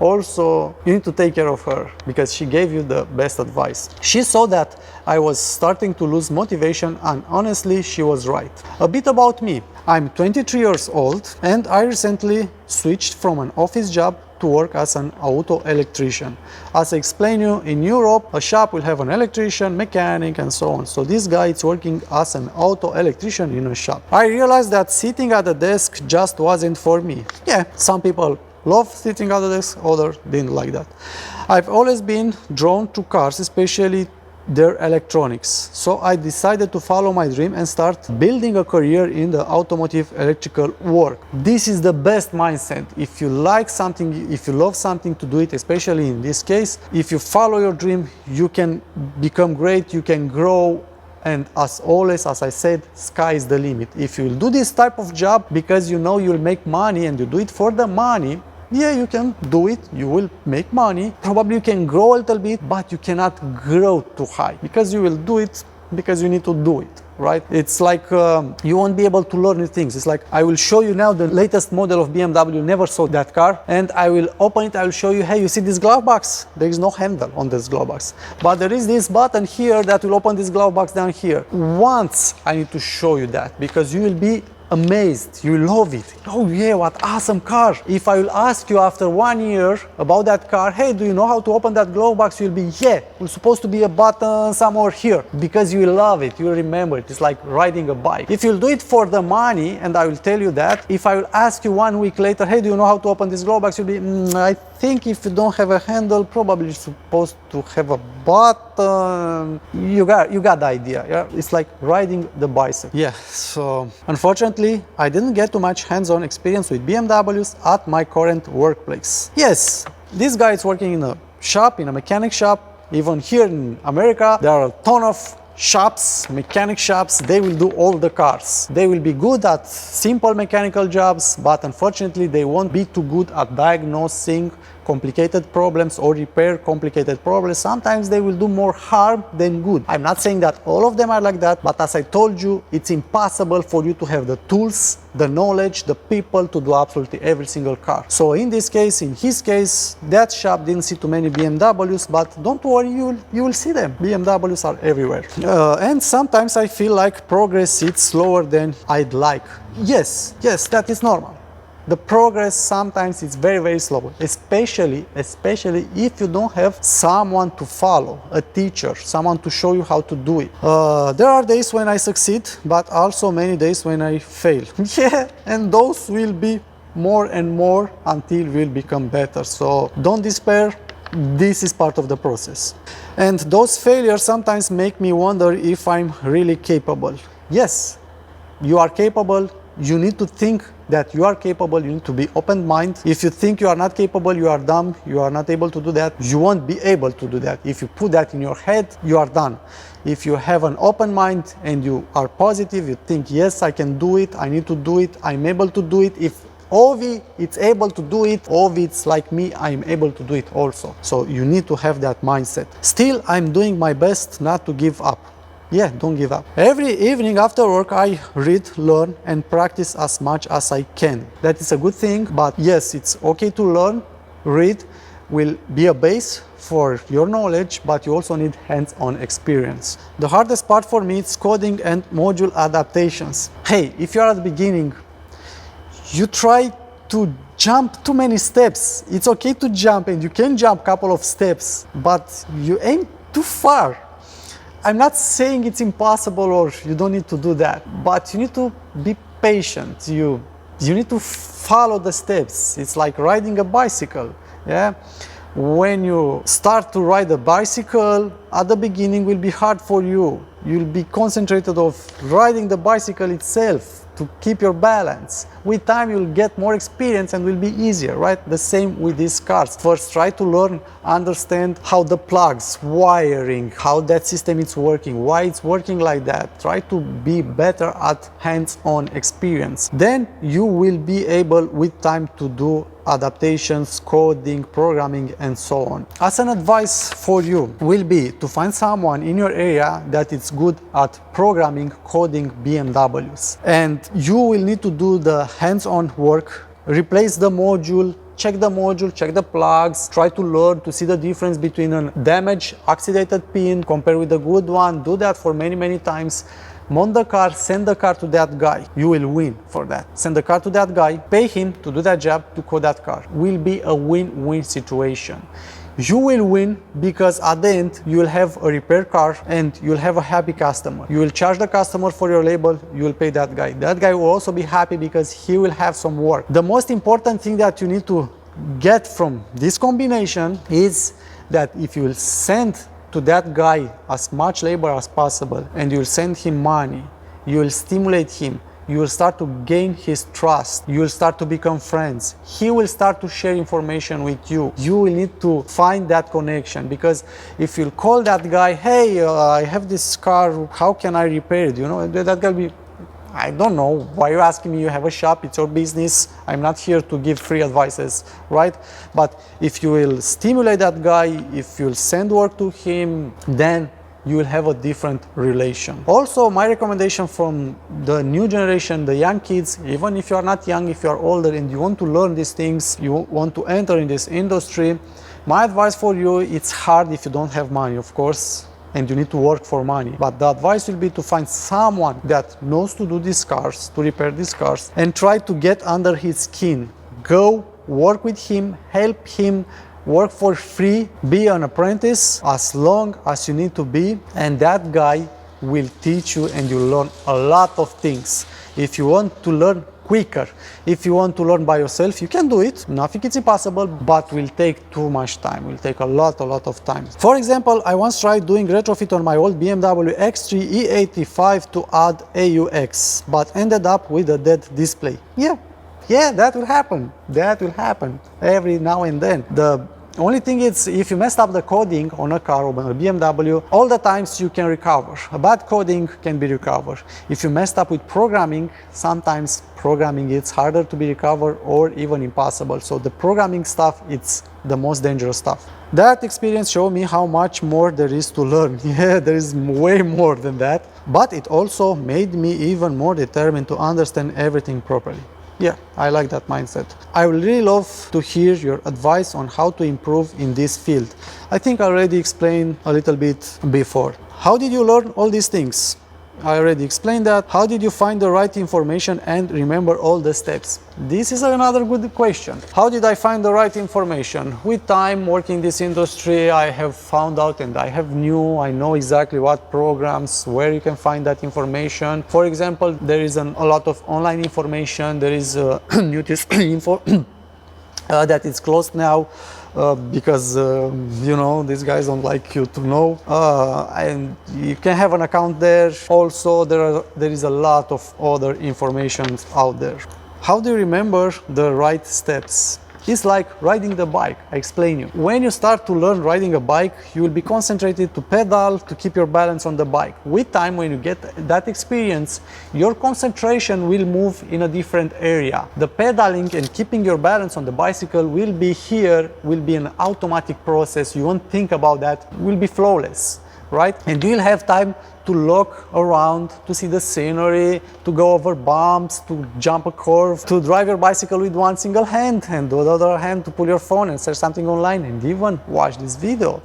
Speaker 1: also you need to take care of her because she gave you the best advice. She saw that I was starting to lose motivation, and honestly she was right. A bit about me. I'm 23 years old and I recently switched from an office job to work as an auto electrician. As I explained you, in Europe a shop will have an electrician, mechanic and so on. So this guy is working as an auto electrician in a shop. I realized that sitting at the desk just wasn't for me. Yeah, some people love sitting at the desk, others didn't like that. I've always been drawn to cars, especially their electronics. So I decided to follow my dream and start building a career in the automotive electrical work. This is the best mindset. If you like something, if you love something, to do it, especially in this case. If you follow your dream, you can become great, you can grow. And as always, as I said, sky is the limit. If you do this type of job because you know you'll make money and you do it for the money, yeah, you can do it, you will make money. Probably you can grow a little bit, but you cannot grow too high because you will do it because you need to do it, right? It's like you won't be able to learn new things. It's like I will show you now the latest model of BMW, never saw that car, and I will open it, I will show you, hey, you see this glove box? There is no handle on this glove box, but there is this button here that will open this glove box down here. Once I need to show you that because you will be amazed, you love it. Oh yeah, what awesome car. If I will ask you after 1 year about that car, hey, do you know how to open that glove box? You'll be, yeah, it's supposed to be a button somewhere here, because you love it, you remember it. It's like riding a bike. If you'll do it for the money, and I will tell you that, if I will ask you 1 week later, hey, do you know how to open this glove box? You'll be, I think if you don't have a handle, probably you're supposed to have a button. You got the idea. Yeah, it's like riding the bicycle. Yeah, so unfortunately I didn't get too much hands-on experience with BMWs at my current workplace. Yes, this guy is working in a shop, in a mechanic shop. Even here in America there are a ton of shops, mechanic shops. They will do all the cars. They will be good at simple mechanical jobs, but unfortunately they won't be too good at diagnosing complicated problems or repair complicated problems. Sometimes they will do more harm than good. I'm not saying that all of them are like that, but as I told you, it's impossible for you to have the tools, the knowledge, the people to do absolutely every single car. So in this case, in his case, that shop didn't see too many BMWs, but don't worry, you will see them. BMWs are everywhere. And sometimes I feel like progress is slower than I'd like. Yes, that is normal. The progress sometimes is very, very slow, especially if you don't have someone to follow, a teacher, someone to show you how to do it. There are days when I succeed, but also many days when I fail. Yeah, and those will be more and more until we'll become better. So don't despair. This is part of the process. And those failures sometimes make me wonder if I'm really capable. Yes, you are capable. You need to think that you are capable, you need to be open-minded. If you think you are not capable, you are dumb, you are not able to do that, you won't be able to do that. If you put that in your head, you are done. If you have an open mind and you are positive, you think, yes, I can do it, I need to do it, I'm able to do it. If Ovi is able to do it, Ovi it's like me, I'm able to do it also. So you need to have that mindset. Still, I'm doing my best not to give up. Yeah, don't give up. Every evening after work, I read, learn, and practice as much as I can. That is a good thing, but yes, it's okay to learn, read, will be a base for your knowledge, but you also need hands-on experience. The hardest part for me is coding and module adaptations. Hey, if you are at the beginning, you try to jump too many steps. It's okay to jump, and you can jump a couple of steps, but you aim too far. I'm not saying it's impossible or you don't need to do that, but you need to be patient. You need to follow the steps. It's like riding a bicycle. Yeah? When you start to ride a bicycle, at the beginning will be hard for you. You'll be concentrated of riding the bicycle itself to keep your balance. With time, you'll get more experience and will be easier, right? The same with these cars. First, try to learn, understand how the plugs, wiring, how that system is working, why it's working like that. Try to be better at hands-on experience. Then you will be able with time to do adaptations, coding, programming, and so on. As an advice for you will be to find someone in your area that is good at programming, coding BMWs. And you will need to do the hands-on work, replace the module, check the plugs, try to learn to see the difference between a damaged, oxidated pin compared with a good one. Do that for many times. Mount the car, send the car to that guy. You will win for that. Send the car to that guy, pay him to do that job, to code that car. Will be a win-win situation. You will win because at the end you will have a repair car and you'll have a happy customer. You will charge the customer for your label, you will pay that guy. That guy will also be happy because he will have some work. The most important thing that you need to get from this combination is that if you will send to that guy as much labor as possible and you'll send him money, you will stimulate him, you will start to gain his trust, you will start to become friends, he will start to share information with you. You will need to find that connection, because if you call that guy, hey, I have this car, how can I repair it? You know, that guy will be, I don't know, why are you asking me? You have a shop, it's your business, I'm not here to give free advices, right? But if you will stimulate that guy, if you'll send work to him, then you will have a different relation. Also, my recommendation from the new generation, the young kids, even if you are not young, if you are older and you want to learn these things, you want to enter in this industry, my advice for you, it's hard if you don't have money, of course, and you need to work for money. But the advice will be to find someone that knows to do these cars, to repair these cars, and try to get under his skin. Go work with him, help him, work for free, be an apprentice as long as you need to be, and that guy will teach you and you'll learn a lot of things. If you want to learn quicker, if you want to learn by yourself, you can do it. Nothing is impossible, but will take too much time, will take a lot of time. For example, I once tried doing retrofit on my old BMW X3 E85 to add AUX, but ended up with a dead display. Yeah, that will happen. That will happen every now and then. The only thing is, if you messed up the coding on a car or on a BMW, all the times you can recover. A bad coding can be recovered. If you messed up with programming, sometimes programming is harder to be recovered or even impossible. So the programming stuff, it's the most dangerous stuff. That experience showed me how much more there is to learn. Yeah, there is way more than that. But it also made me even more determined to understand everything properly. Yeah, I like that mindset. I would really love to hear your advice on how to improve in this field. I think I already explained a little bit before. How did you learn all these things? I already explained that. How did you find the right information and remember all the steps? This is another good question. How did I find the right information? With time working in this industry, I have found out and I know exactly what programs, where you can find that information. For example, there is a lot of online information. There is Notice info that is closed now. Because you know, these guys don't like you to know, and you can have an account there. Also, there is a lot of other information out there. How do you remember the right steps? It's like riding the bike. I explain you. When you start to learn riding a bike, you will be concentrated to pedal, to keep your balance on the bike. With time, when you get that experience, your concentration will move in a different area. The pedaling and keeping your balance on the bicycle will be here, will be an automatic process. You won't think about that, it will be flawless, right? And you'll have time to look around, to see the scenery, to go over bumps, to jump a curve, to drive your bicycle with one single hand and with the other hand to pull your phone and search something online and even watch this video.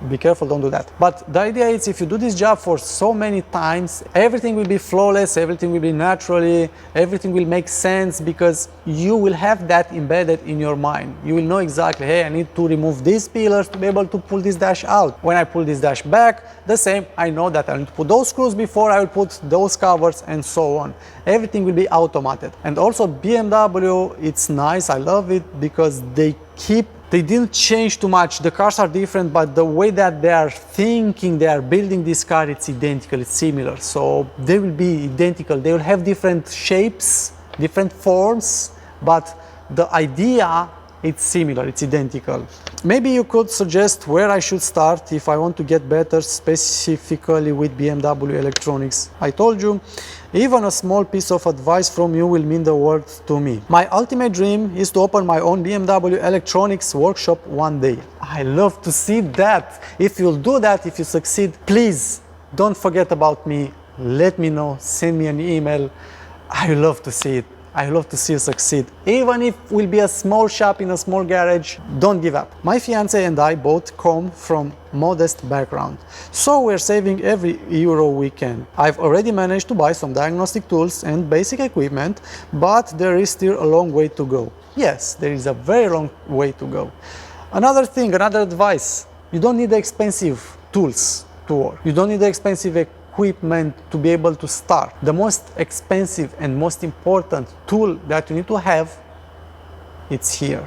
Speaker 1: Be careful, don't do that. But the idea is, if you do this job for so many times, everything will be flawless, everything will be naturally, everything will make sense, because you will have that embedded in your mind. You will know exactly, hey, I need to remove these pillars to be able to pull this dash out. When I pull this dash back, the same, I know that I need to put those screws before I will put those covers, and so on. Everything will be automated. And also BMW, it's nice, I love it, because they didn't change too much. The cars are different, but the way that they are thinking, they are building this car, it's identical, it's similar. So they will be identical. They will have different shapes, different forms, but the idea, it's similar, it's identical. Maybe you could suggest where I should start if I want to get better specifically with BMW electronics. I told you, even a small piece of advice from you will mean the world to me. My ultimate dream is to open my own BMW electronics workshop one day. I love to see that. If you'll do that, if you succeed, please don't forget about me. Let me know, send me an email. I love to see it. I love to see you succeed. Even if it will be a small shop in a small garage, don't give up. My fiance and I both come from modest background, so we're saving every euro we can. I've already managed to buy some diagnostic tools and basic equipment, but there is still a long way to go. Yes, there is a very long way to go. Another thing, another advice, you don't need the expensive tools to work. You don't need the expensive equipment to be able to start. The most expensive and most important tool that you need to have, it's here.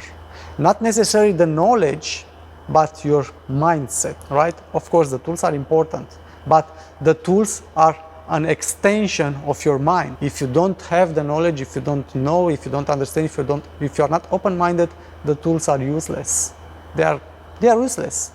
Speaker 1: Not necessarily the knowledge, but your mindset, right? Of course, the tools are important, but the tools are an extension of your mind. If you don't have the knowledge, if you don't know, if you don't understand, if you are not open-minded, the tools are useless. They are useless.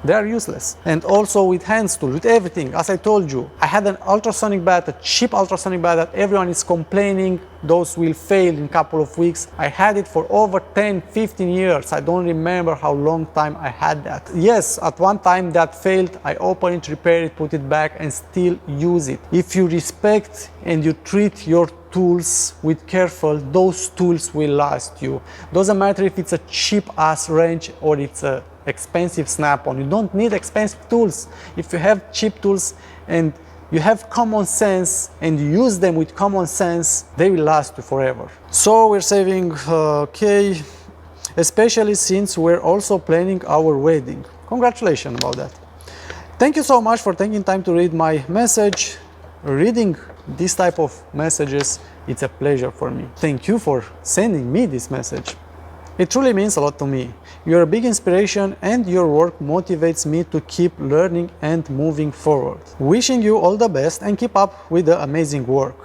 Speaker 1: They are useless. And also with hands tool, with everything, as I told you, I had an ultrasonic bat, a cheap ultrasonic bat that everyone is complaining those will fail in a couple of weeks. I had it for over 10, 15 years. I don't remember how long time I had that. Yes, at one time that failed, I opened it, repaired it, put it back, and still use it. If you respect and you treat your tools with careful, those tools will last you. Doesn't matter if it's a cheap ass wrench or it's a expensive snap-on. You don't need expensive tools. If you have cheap tools and you have common sense and you use them with common sense, they will last you forever. So we're saving, okay, especially since we're also planning our wedding. Congratulations about that. Thank you so much for taking time to read my message. Reading this type of messages, it's a pleasure for me. Thank you for sending me this message. It truly means a lot to me. You're a big inspiration and your work motivates me to keep learning and moving forward. Wishing you all the best and keep up with the amazing work.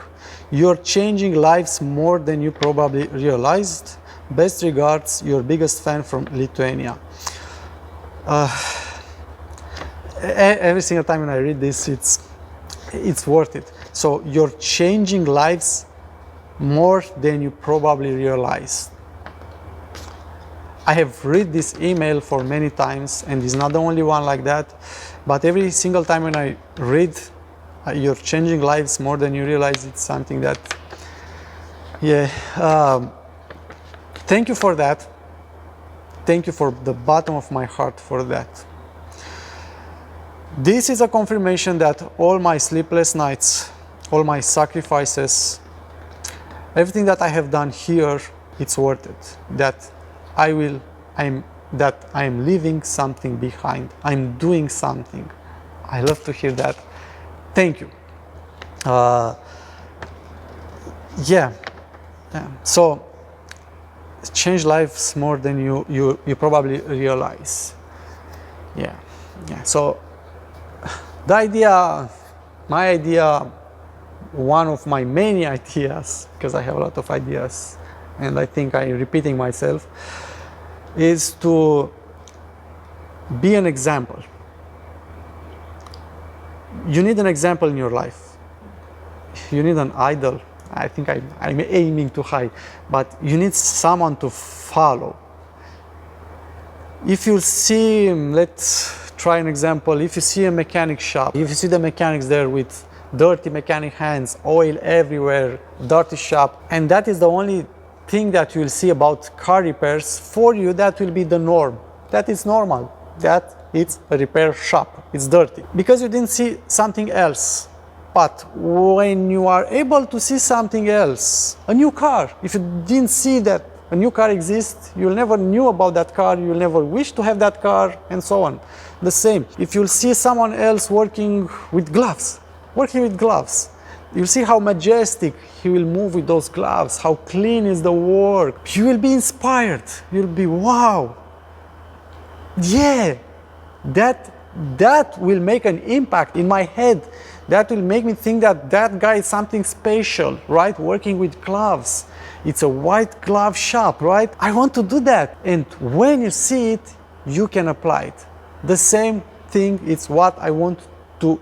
Speaker 1: You're changing lives more than you probably realized. Best regards, your biggest fan from Lithuania. Every single time when I read this, it's worth it. So you're changing lives more than you probably realized. I have read this email for many times, and it's not the only one like that, but every single time when I read you're changing lives more than you realize, it's something that, yeah, thank you for that. Thank you for the bottom of my heart for that. This is a confirmation that all my sleepless nights, all my sacrifices, everything that I have done here, it's worth it. That I am leaving something behind. I'm doing something. I love to hear that. Thank you. Yeah. So change lives more than you probably realize. Yeah. So the idea, my idea, one of my many ideas, because I have a lot of ideas and I think I'm repeating myself, is to be an example. You need an example in your life. You need an idol. I think I'm aiming too high, but you need someone to follow. If you see, let's try an example, if you see a mechanic shop, if you see the mechanics there with dirty mechanic hands, oil everywhere, dirty shop, and that is the only thing that you will see about car repairs, for you that will be the norm. That is normal, that it's a repair shop, it's dirty, because you didn't see something else. But when you are able to see something else, a new car, if you didn't see that a new car exists, you'll never knew about that car, you'll never wish to have that car, and so on. The same, if you'll see someone else working with gloves, you'll see how majestic he will move with those gloves, how clean is the work. You will be inspired, you'll be, wow, yeah, that will make an impact in my head. That will make me think that that guy is something special, right? Working with gloves. It's a white glove shop, right? I want to do that. And when you see it, you can apply it. The same thing is what I want to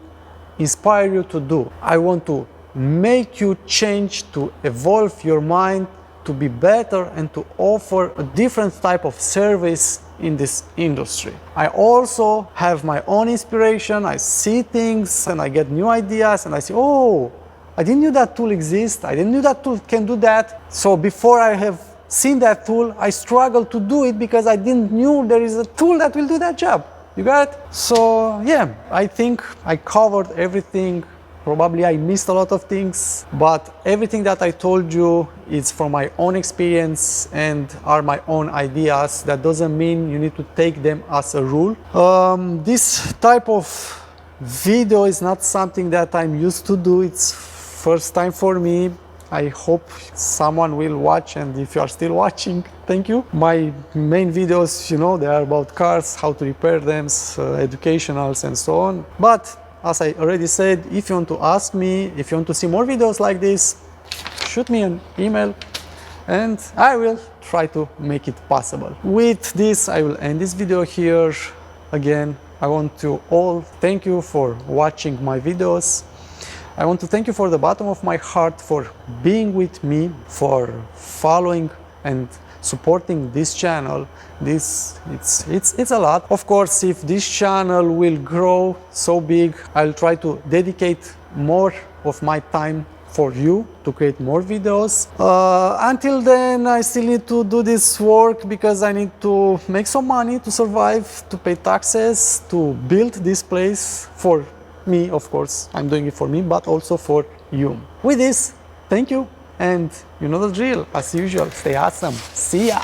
Speaker 1: inspire you to do. I want to make you change, to evolve your mind, to be better and to offer a different type of service in this industry. I also have my own inspiration. I see things and I get new ideas and I say, oh, I didn't know that tool exists. I didn't know that tool can do that. So before I have seen that tool, I struggled to do it because I didn't know there is a tool that will do that job. You got it? So yeah, I think I covered everything. Probably I missed a lot of things, but everything that I told you is from my own experience and are my own ideas. That doesn't mean you need to take them as a rule. This type of video is not something that I'm used to do. It's first time for me. I hope someone will watch, and if you are still watching, thank you. My main videos, you know, they are about cars, how to repair them, educationals and so on. But as I already said, if you want to ask me, if you want to see more videos like this, shoot me an email and I will try to make it possible. With this, I will end this video here. Again, I want to all thank you for watching my videos. I want to thank you for the bottom of my heart for being with me, for following and supporting this channel. It's a lot. Of course, if this channel will grow so big, I'll try to dedicate more of my time for you to create more videos. Until then, I still need to do this work because I need to make some money to survive, to pay taxes, to build this place for me, of course. I'm doing it for me, but also for you. With this, thank you. And you know the drill, as usual, stay awesome. See ya!